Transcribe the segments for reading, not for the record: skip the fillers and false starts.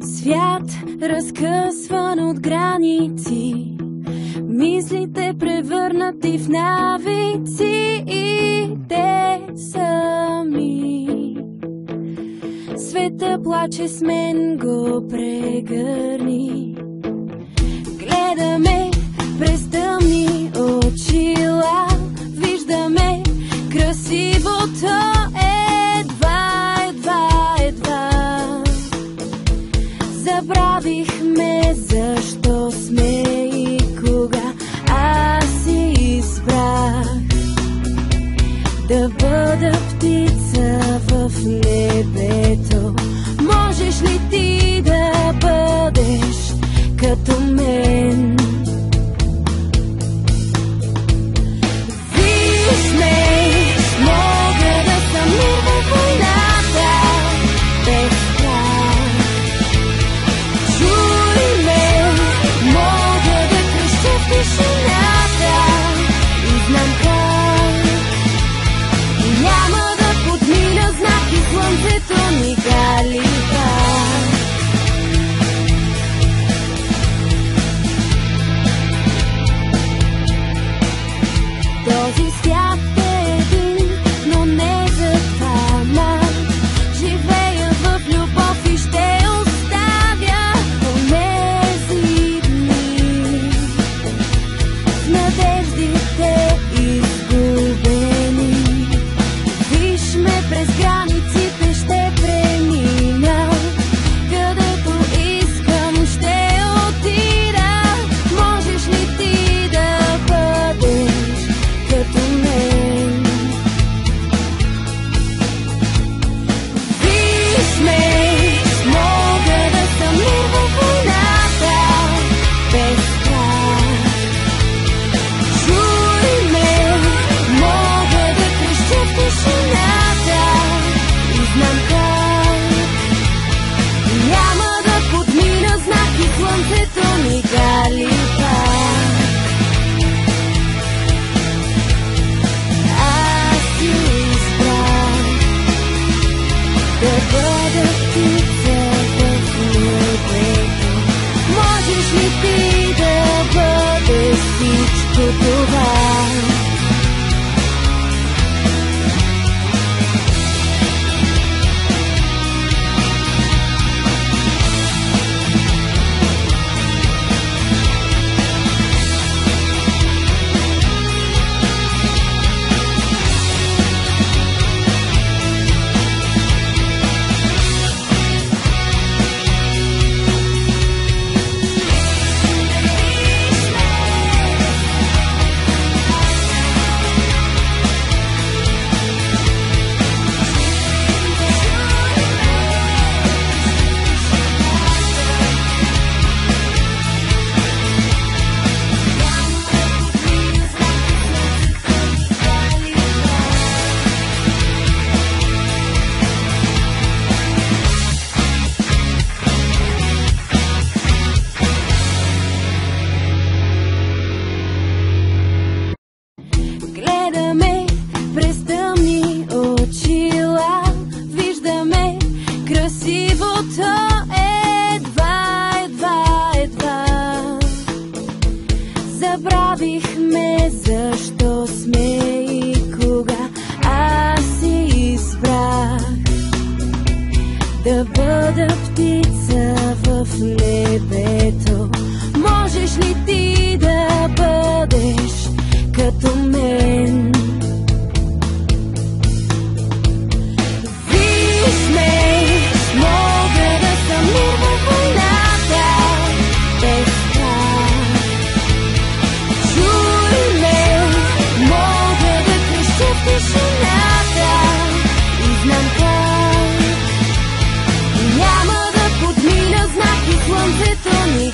Свят, разкъсван от граници, мислите превърнати в навици и те сами. Света плаче с мен, го прегърни. Гледаме през тъмни очила, виждаме красивото едва. Забравихме защо сме и кога. Аз си избрах да бъда птица в небето. Можеш ли ти да бъдеш като мен? Виж ме, мога да съм мир във войната, без страх. Чуй ме, мога да крещя в тишината и знам как. Няма да подмина знак и слънцето ми гали пак. Този свят е един, но не за двама. Живея в любов и ще оставя онези дни с надеждите изгубени. Виж ме през границите, ще премина. Където искам, ще отида. Можеш ли ти да бъдеш като мен? Виж ме, мога да съм мир във войната, без страх. Чуй ме, мога да крещя в тишината и знам как. Няма да подмина знак и слънцето ми гали пак. Аз си избрах да бъда птица в небето. Можеш ли ти да бъдеш всичко това? Гледаме през тъмни очила, виждаме красивото едва. Забравихме защо сме и кога. Аз си избрах да бъда птица в небето. Можеш ли ти да бъдеш като мен? Виж ме, мога да съм мир във войната, без страх. Чуй ме, мога да крещя в тишината и знам как. Няма да подмина знак и слънцето ми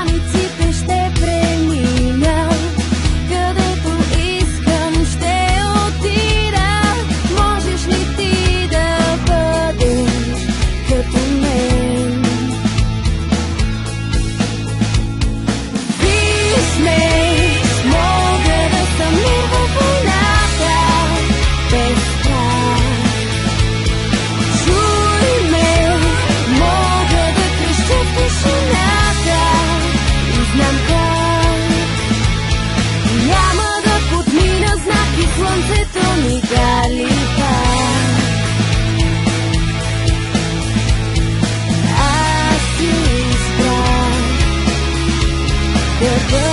границите ще премина. Където искам ще отида. Можеш ли ти да бъдеш като мен? Виж ме, мога да съм мир във войната, без страх. Чуй ме, мога да крещя в тишината и знам как. Няма да подмина знак и слънцето ми гали пак. Аз си избрах да бъда